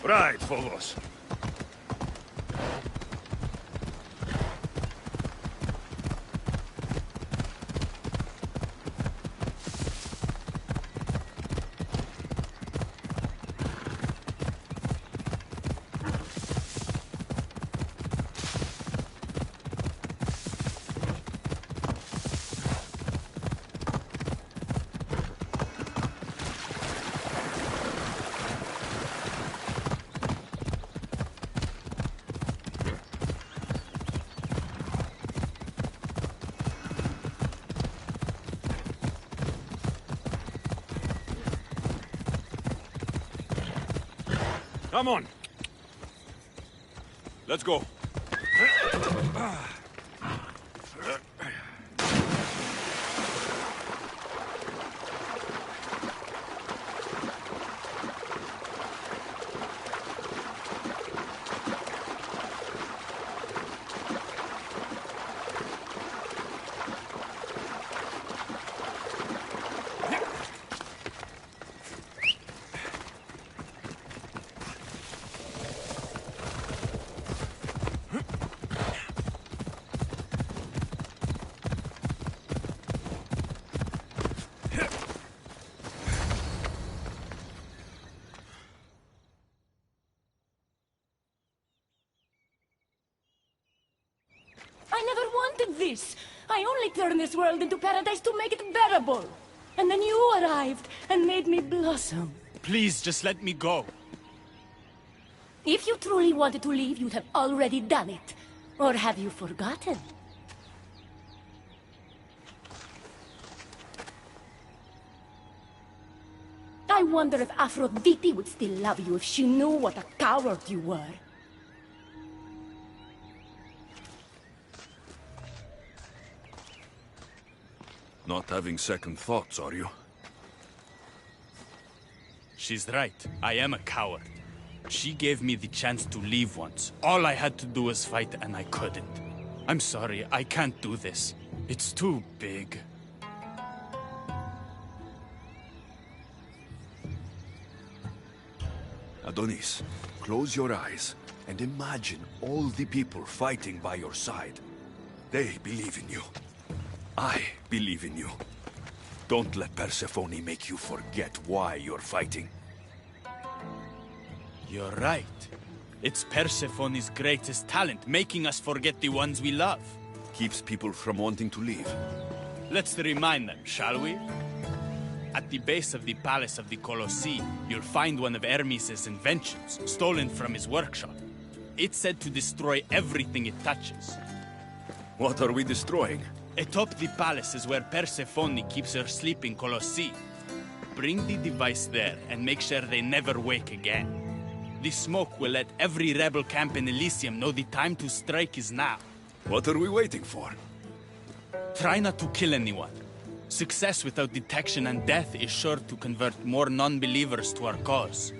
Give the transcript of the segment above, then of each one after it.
Right, Phobos. Come on. Let's go. I never wanted this. I only turned this world into paradise to make it bearable. And then you arrived and made me blossom. Please, just let me go. If you truly wanted to leave, you'd have already done it. Or have you forgotten? I wonder if Aphrodite would still love you if she knew what a coward you were. Not having second thoughts, are you? She's right. I am a coward. She gave me the chance to leave once. All I had to do was fight, and I couldn't. I'm sorry, I can't do this. It's too big. Adonis, close your eyes and imagine all the people fighting by your side. They believe in you. I believe in you. Don't let Persephone make you forget why you're fighting. You're right. It's Persephone's greatest talent, making us forget the ones we love. Keeps people from wanting to leave. Let's remind them, shall we? At the base of the Palace of the Colossi, you'll find one of Hermes' inventions, stolen from his workshop. It's said to destroy everything it touches. What are we destroying? Atop the palace is where Persephone keeps her sleeping Colossi. Bring the device there and make sure they never wake again. The smoke will let every rebel camp in Elysium know the time to strike is now. What are we waiting for? Try not to kill anyone. Success without detection and death is sure to convert more non-believers to our cause.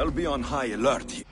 They'll be on high alert here.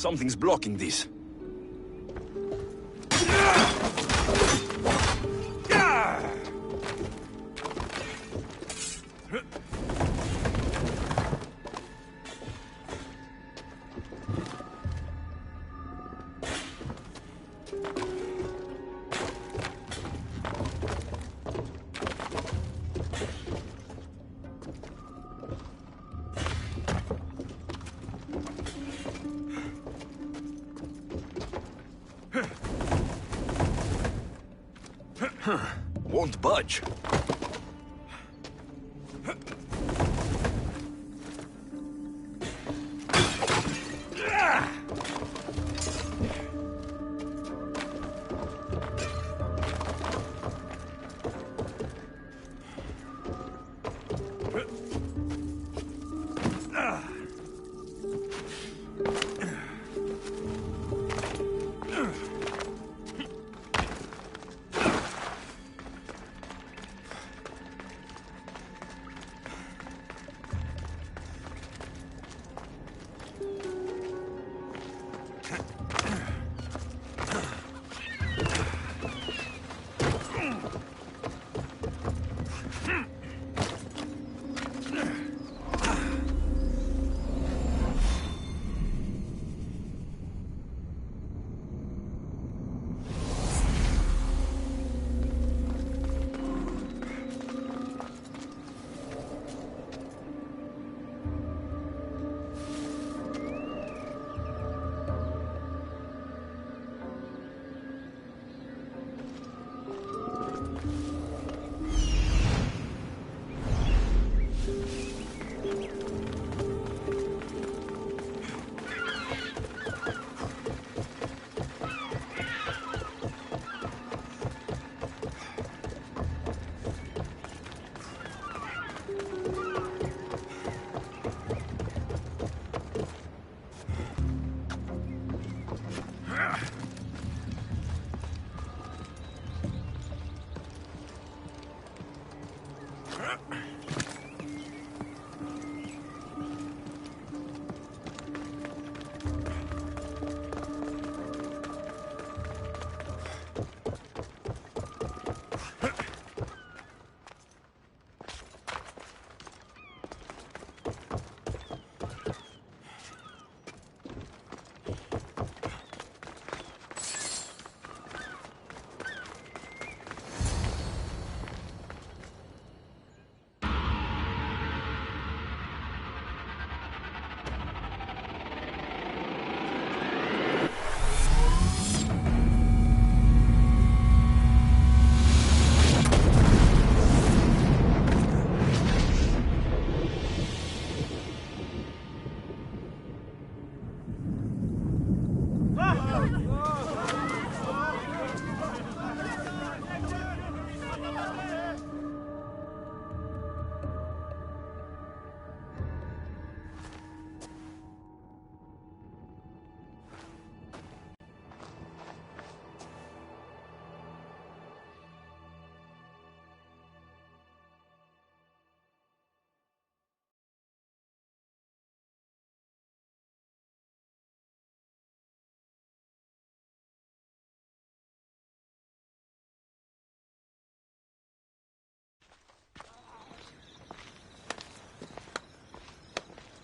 Something's blocking this. Won't budge.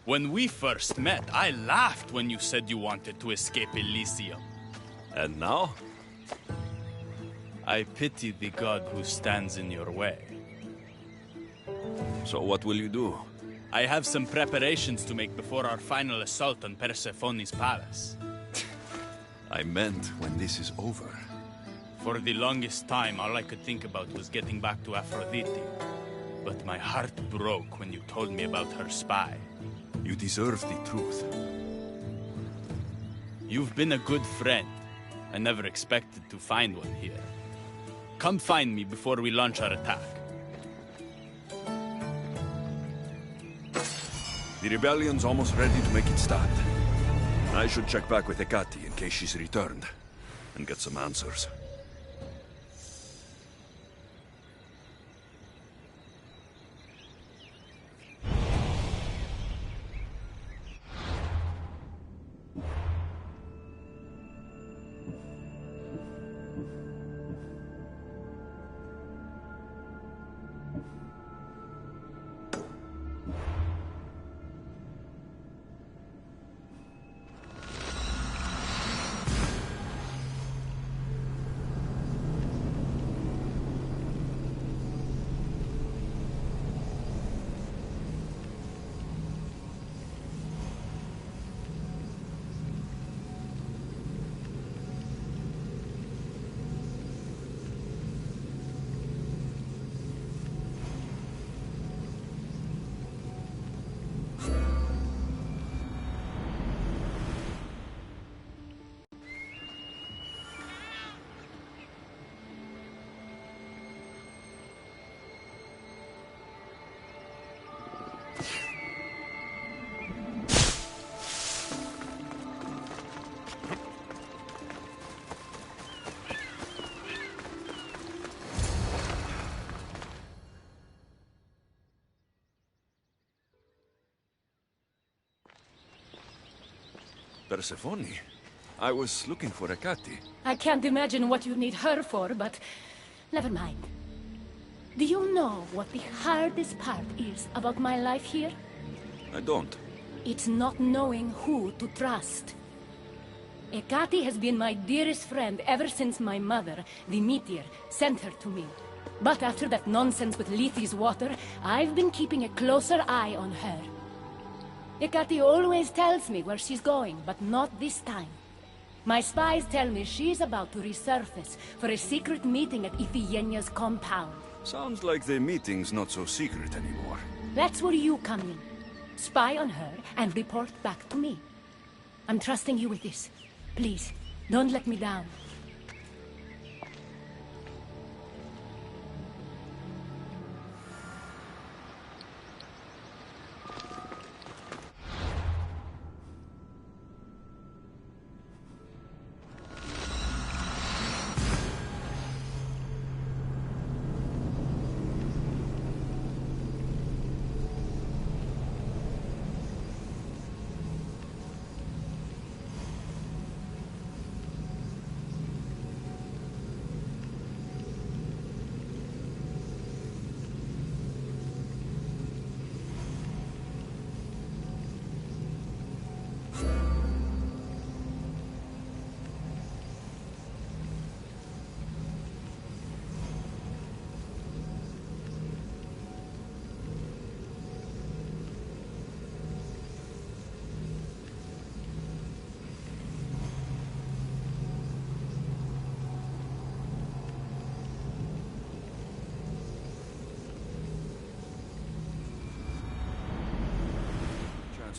When we first met, I laughed when you said you wanted to escape Elysium. And now? I pity the god who stands in your way. So what will you do? I have some preparations to make before our final assault on Persephone's palace. I meant when this is over. For the longest time, all I could think about was getting back to Aphrodite. But my heart broke when you told me about her spy. You deserve the truth. You've been a good friend. I never expected to find one here. Come find me before we launch our attack. The rebellion's almost ready to make its stand. I should check back with Hecate in case she's returned, and get some answers. Persephone? I was looking for Hecate. I can't imagine what you need her for, but never mind. Do you know what the hardest part is about my life here? I don't. It's not knowing who to trust. Hecate has been my dearest friend ever since my mother, the meteor, sent her to me. But after that nonsense with Lethe's water, I've been keeping a closer eye on her. Hecate always tells me where she's going, but not this time. My spies tell me she's about to resurface for a secret meeting at Iphigenia's compound. Sounds like the meeting's not so secret anymore. That's where you come in. Spy on her and report back to me. I'm trusting you with this. Please, don't let me down.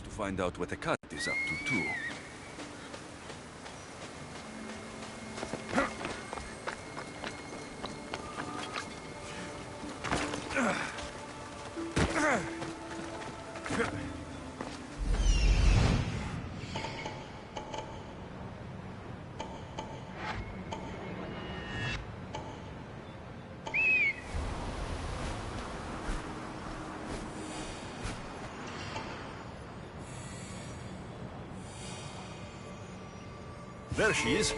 To find out what Hecate is up to, too. There she is.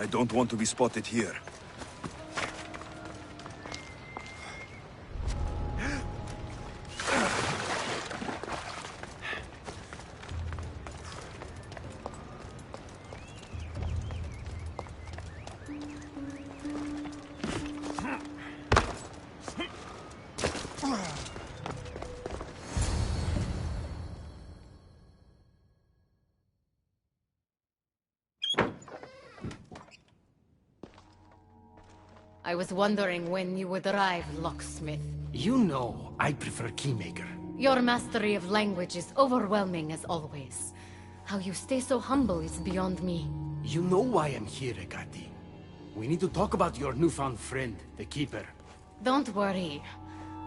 I don't want to be spotted here. I was wondering when you would arrive, locksmith. You know, I prefer Keymaker. Your mastery of language is overwhelming as always. How you stay so humble is beyond me. You know why I'm here, Ekati. We need to talk about your newfound friend, the Keeper. Don't worry.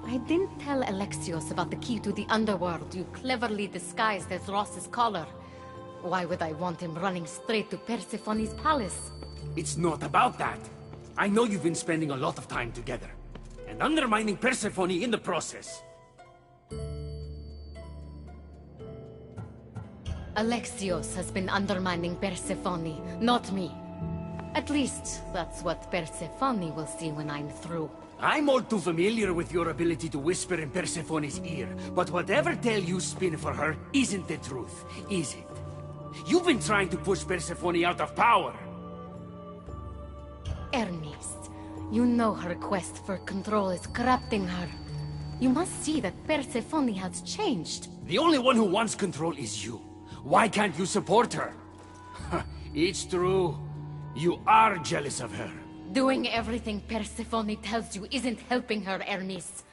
I didn't tell Alexios about the key to the underworld you cleverly disguised as Ross's collar. Why would I want him running straight to Persephone's palace? It's not about that. I know you've been spending a lot of time together, and undermining Persephone in the process. Alexios has been undermining Persephone, not me. At least, that's what Persephone will see when I'm through. I'm all too familiar with your ability to whisper in Persephone's ear, but whatever tale you spin for her isn't the truth, is it? You've been trying to push Persephone out of power. Hermes, you know her quest for control is corrupting her. You must see that Persephone has changed. The only one who wants control is you. Why can't you support her? It's true. You are jealous of her. Doing everything Persephone tells you isn't helping her, Hermes.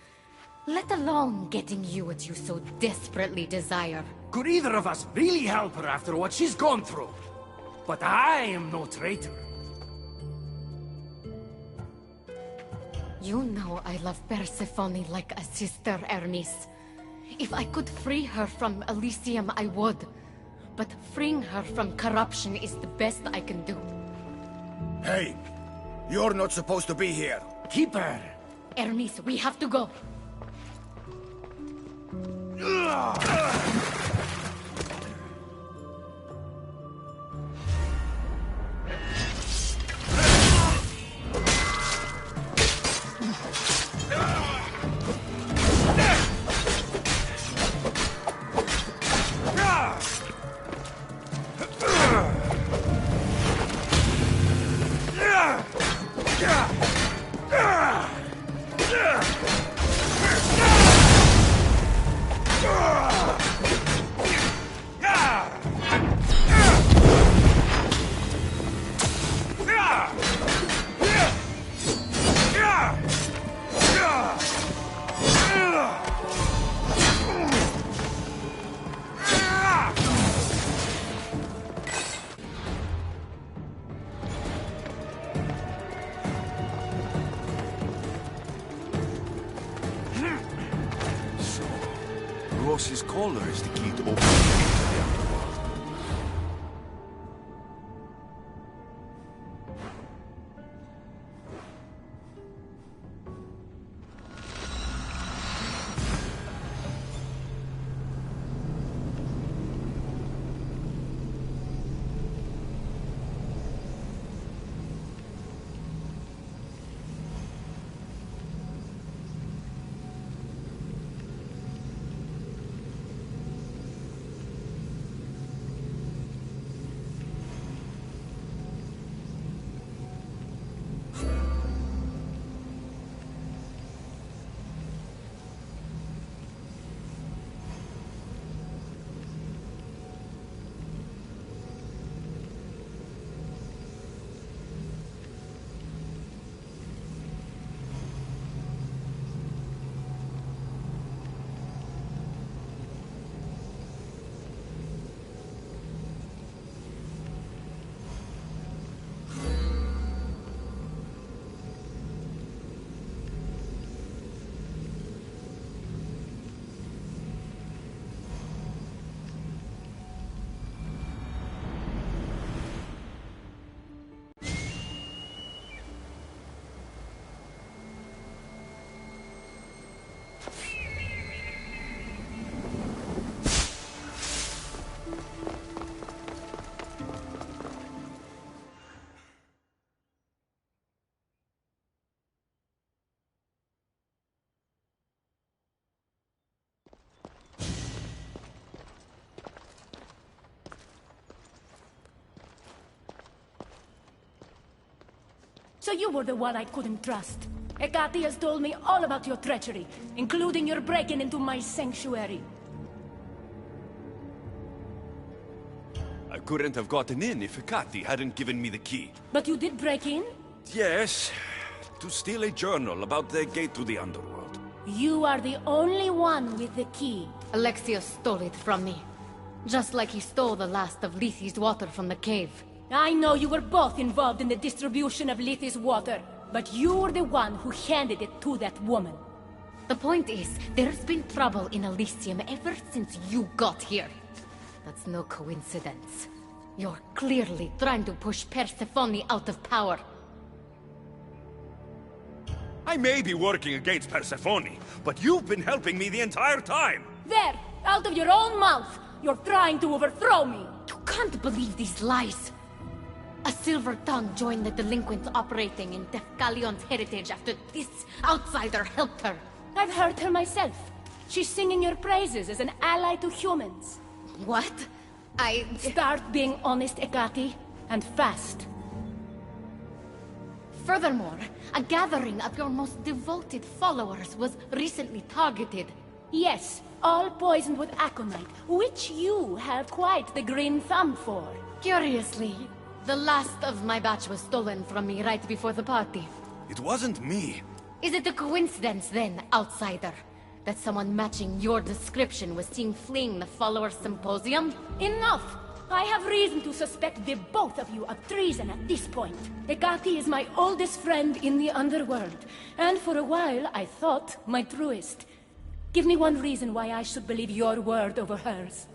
Let alone getting you what you so desperately desire. Could either of us really help her after what she's gone through? But I am no traitor. You know I love Persephone like a sister, Hermes. If I could free her from Elysium, I would. But freeing her from corruption is the best I can do. Hey, you're not supposed to be here. Keeper! Hermes, we have to go. Ross's collar is the key to opening the gate to the underworld. So you were the one I couldn't trust. Hecate has told me all about your treachery, including your breaking into my sanctuary. I couldn't have gotten in if Hecate hadn't given me the key. But you did break in? Yes, to steal a journal about the gate to the underworld. You are the only one with the key. Alexios stole it from me. Just like he stole the last of Lethi's water from the cave. I know you were both involved in the distribution of Lethi's water, but you're the one who handed it to that woman. The point is, there's been trouble in Elysium ever since you got here. That's no coincidence. You're clearly trying to push Persephone out of power. I may be working against Persephone, but you've been helping me the entire time! There! Out of your own mouth! You're trying to overthrow me! You can't believe these lies! A silver tongue joined the delinquents operating in Defcalion's heritage after this outsider helped her. I've heard her myself. She's singing your praises as an ally to humans. What? Start being honest, Hecate, and fast. Furthermore, a gathering of your most devoted followers was recently targeted. Yes, all poisoned with aconite, which you have quite the green thumb for. Curiously, the last of my batch was stolen from me right before the party. It wasn't me. Is it a coincidence then, outsider, that someone matching your description was seen fleeing the followers' symposium? Enough! I have reason to suspect the both of you of treason at this point. Hecate is my oldest friend in the underworld, and for a while I thought my truest. Give me one reason why I should believe your word over hers.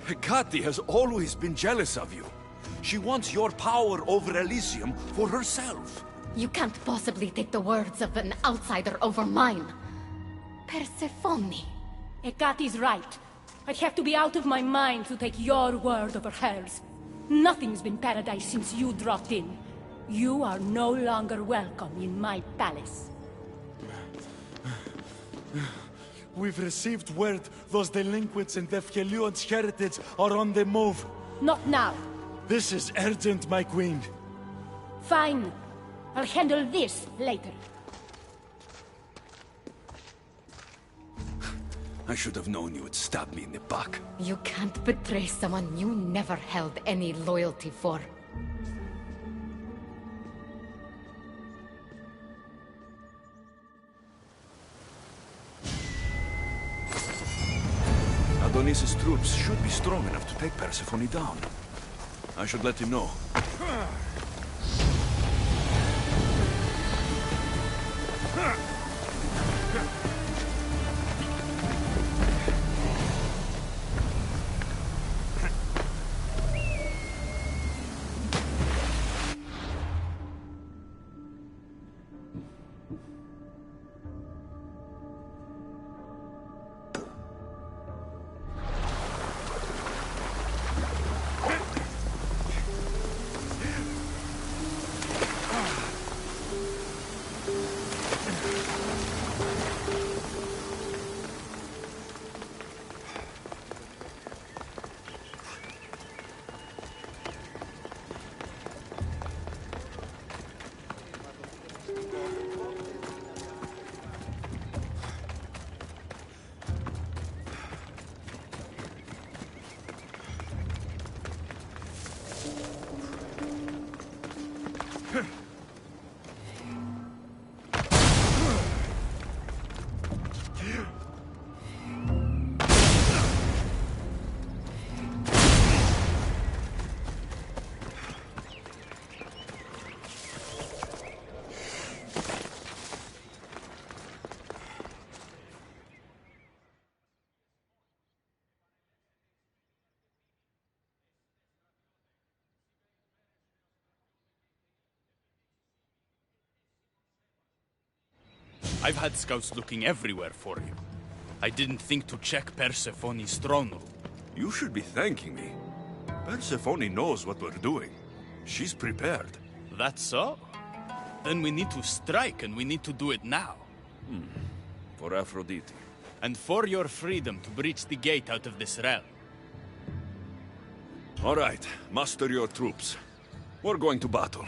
Hecate has always been jealous of you. She wants your power over Elysium for herself. You can't possibly take the words of an outsider over mine. Persephone. Hecate's right. I'd have to be out of my mind to take your word over hers. Nothing's been paradise since you dropped in. You are no longer welcome in my palace. We've received word those delinquents in Defkelion's heritage are on the move. Not now. This is urgent, my queen. Fine. I'll handle this later. I should have known you would stab me in the back. You can't betray someone you never held any loyalty for. Adonis's troops should be strong enough to take Persephone down. I should let him know. I've had scouts looking everywhere for you. I didn't think to check Persephone's throne room. You should be thanking me. Persephone knows what we're doing. She's prepared. That's so? Then we need to strike, and we need to do it now. For Aphrodite. and for your freedom to breach the gate out of this realm. All right, muster your troops. We're going to battle.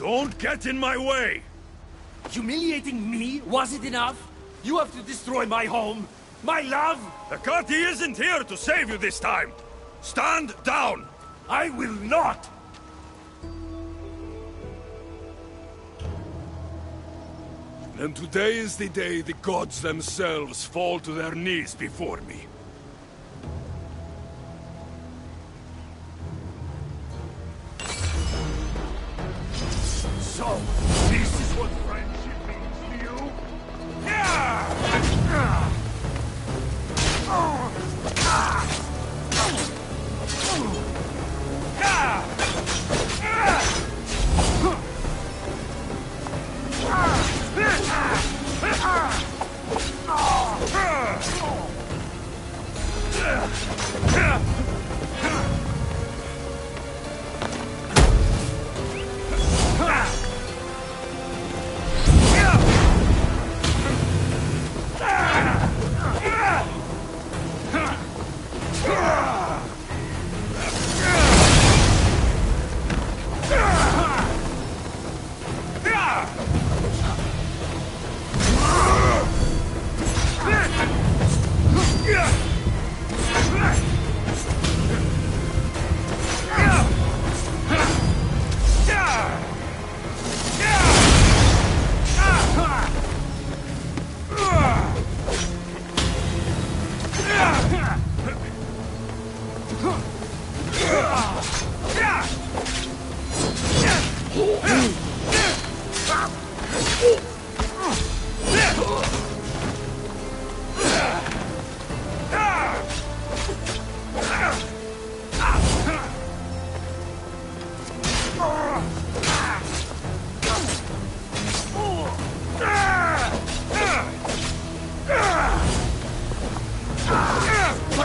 Don't get in my way! Humiliating me wasn't enough? You have to destroy my home, my love! Akati isn't here to save you this time! Stand down! I will not! And today is the day the gods themselves fall to their knees before me. So, this is what friendship means to you?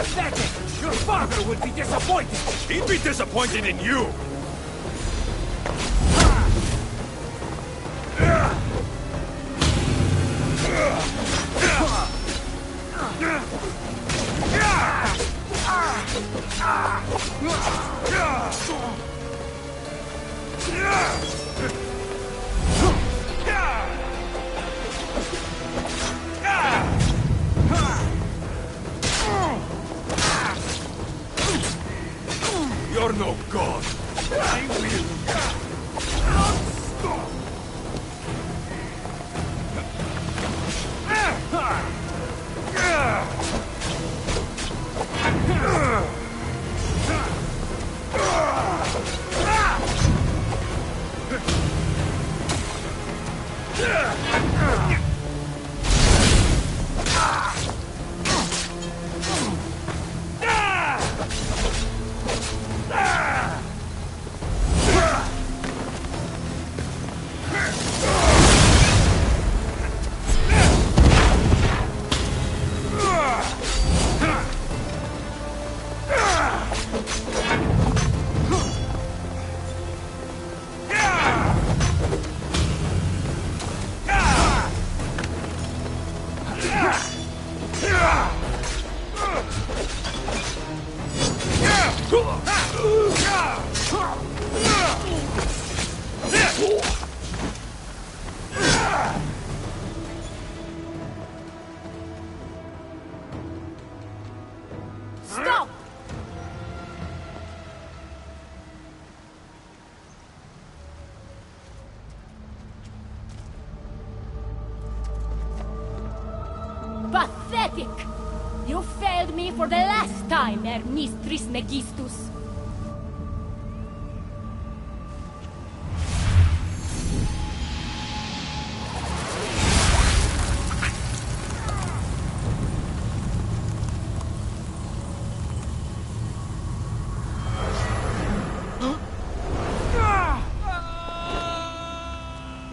pathetic! Your father would be disappointed! He'd be disappointed in you! You're no god. I will. Stop! Pathetic! You failed me for the last time, Hermes Trismegistus.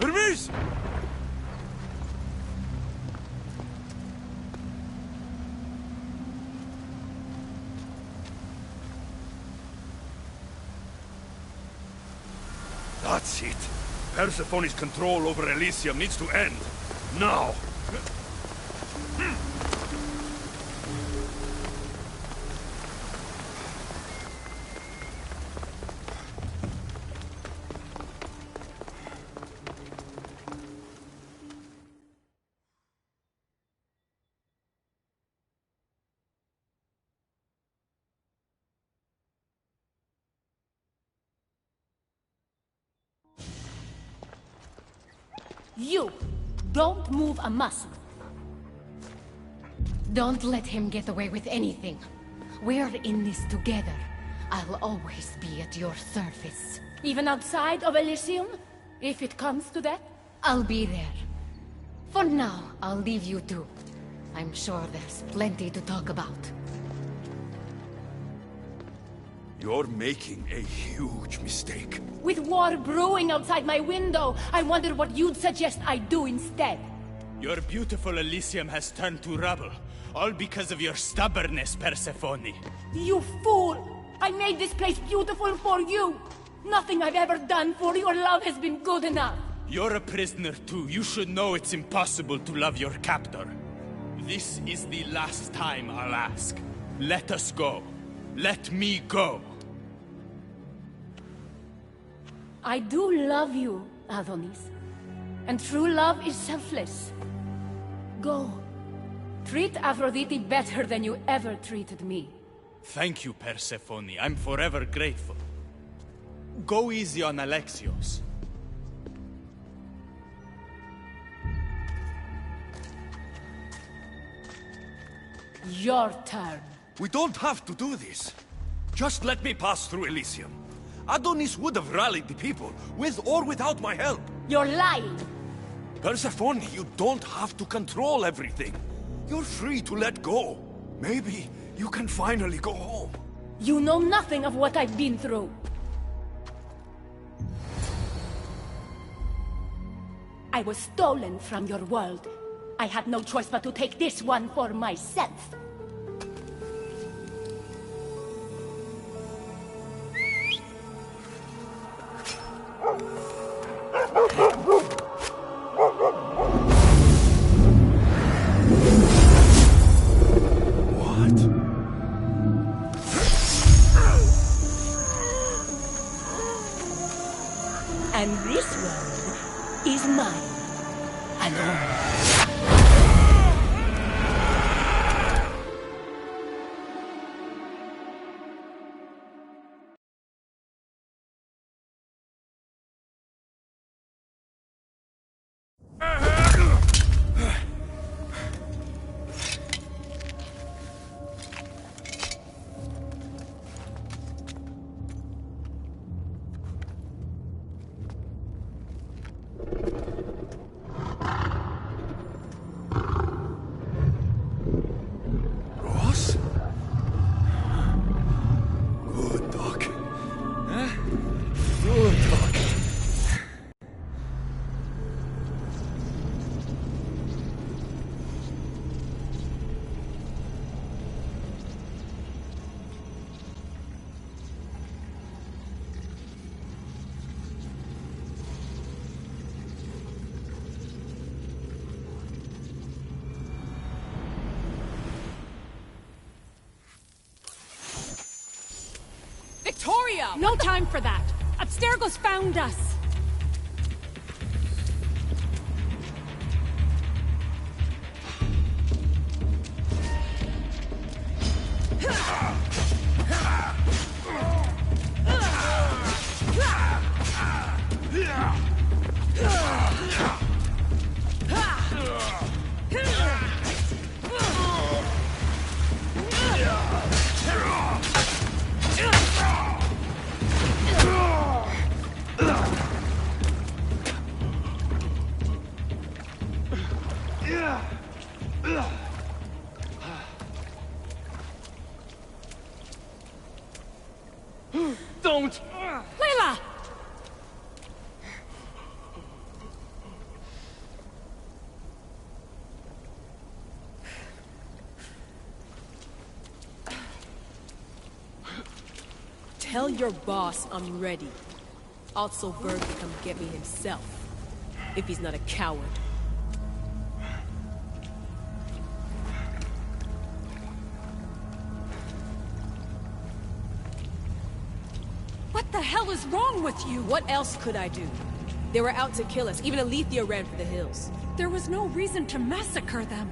Hermes! That's it. Persephone's control over Elysium needs to end. Now! You! Don't move a muscle. Don't let him get away with anything. We're in this together. I'll always be at your service. Even outside of Elysium? If it comes to that? I'll be there. For now, I'll leave you two. I'm sure there's plenty to talk about. You're making a huge mistake. With war brewing outside my window, I wonder what you'd suggest I do instead. Your beautiful Elysium has turned to rubble, all because of your stubbornness, Persephone. You fool! I made this place beautiful for you! Nothing I've ever done for your love has been good enough! You're a prisoner too. You should know it's impossible to love your captor. This is the last time I'll ask. Let us go. Let me go. I do love you, Adonis. And true love is selfless. Go. Treat Aphrodite better than you ever treated me. Thank you, Persephone. I'm forever grateful. Go easy on Alexios. Your turn. We don't have to do this. Just let me pass through Elysium. Adonis would have rallied the people, with or without my help. You're lying. Persephone, you don't have to control everything. You're free to let go. Maybe you can finally go home. You know nothing of what I've been through. I was stolen from your world. I had no choice but to take this one for myself. What? And this world is mine. Alone. Ross? Good dog. Huh? Good dog. Victoria! No time for that! Abstergo's found us! Don't! Layla! Tell your boss I'm ready. Also, Berg can come get me himself. If he's not a coward. What the hell is wrong with you? What else could I do? They were out to kill us. Even Alethea ran for the hills. There was no reason to massacre them.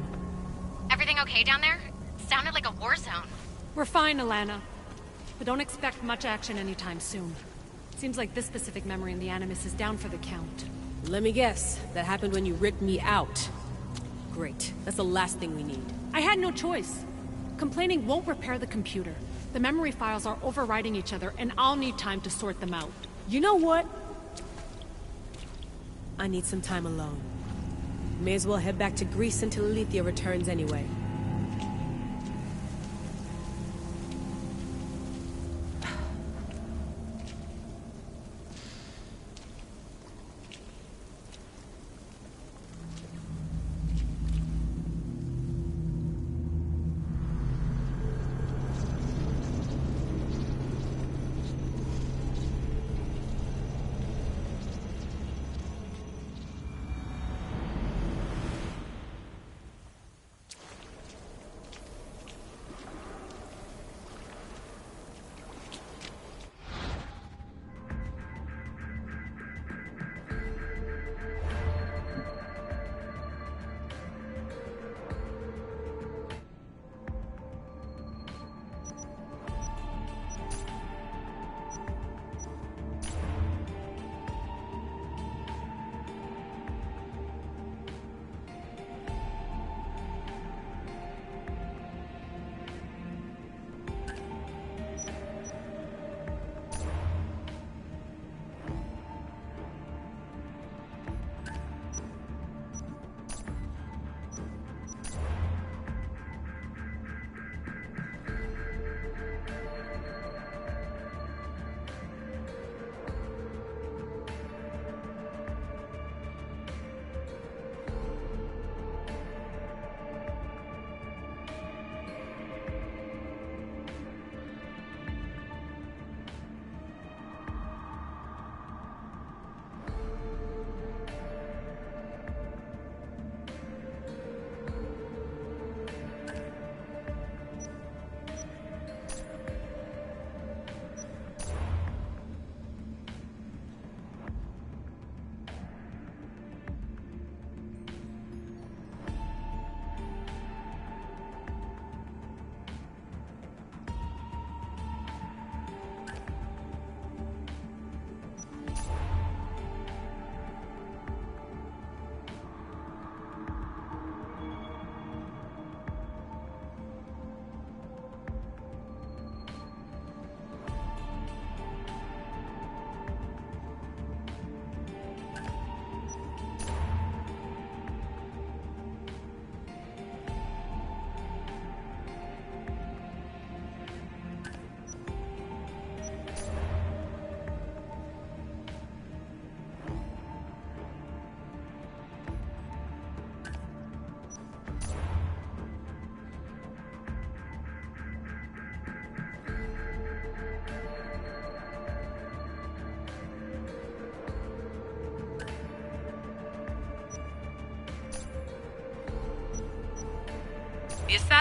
Everything okay down there? Sounded like a war zone. We're fine, Alana. But don't expect much action anytime soon. Seems like this specific memory in the Animus is down for the count. Let me guess. That happened when you ripped me out. Great. That's the last thing we need. I had no choice. Complaining won't repair the computer. The memory files are overriding each other, and I'll need time to sort them out. You know what? I need some time alone. May as well head back to Greece until Alethea returns anyway.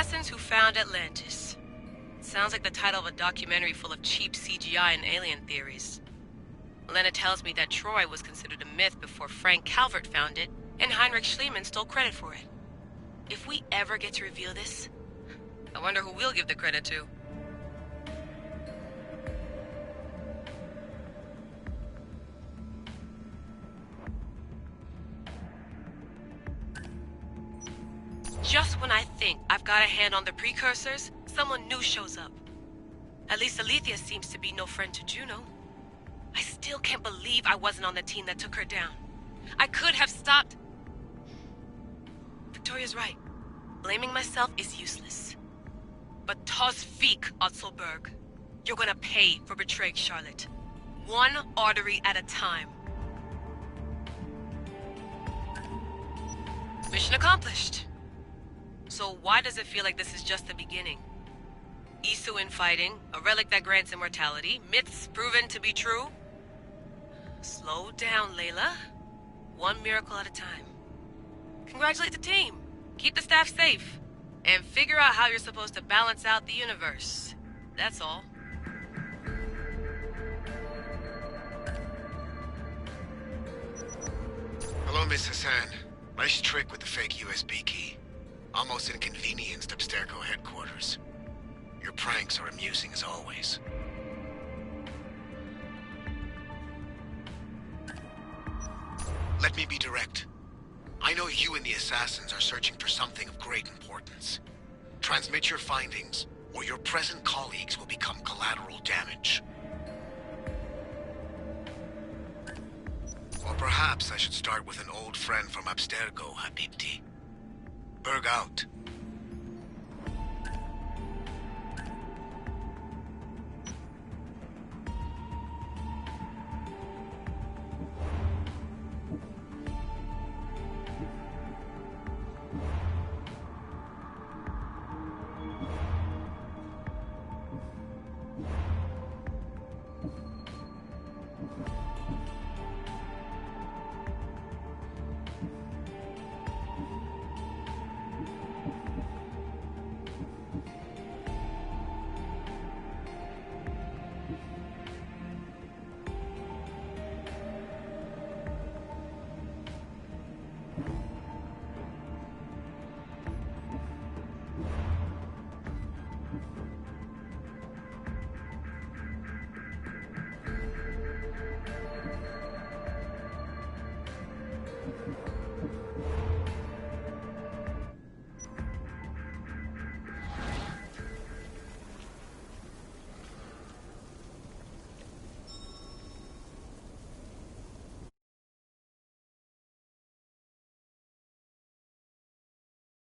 assassins who found Atlantis. Sounds like the title of a documentary full of cheap CGI and alien theories. Lena tells me that Troy was considered a myth before Frank Calvert found it, and Heinrich Schliemann stole credit for it. If we ever get to reveal this, I wonder who we'll give the credit to. Just when I think I've got a hand on the precursors, someone new shows up. At least Alethea seems to be no friend to Juno. I still can't believe I wasn't on the team that took her down. I could have stopped. Victoria's right. Blaming myself is useless. But tos Vik, Otzelberg. You're gonna pay for betraying Charlotte. One artery at a time. Mission accomplished. So why does it feel like this is just the beginning? Isu infighting, a relic that grants immortality, myths proven to be true? Slow down, Layla. One miracle at a time. Congratulate the team. Keep the staff safe. And figure out how you're supposed to balance out the universe. That's all. Hello, Miss Hassan. Nice trick with the fake USB key. Almost inconvenienced Abstergo headquarters. Your pranks are amusing as always. Let me be direct. I know you and the assassins are searching for something of great importance. Transmit your findings, or your present colleagues will become collateral damage. Or perhaps I should start with an old friend from Abstergo, Habibti. Berg out.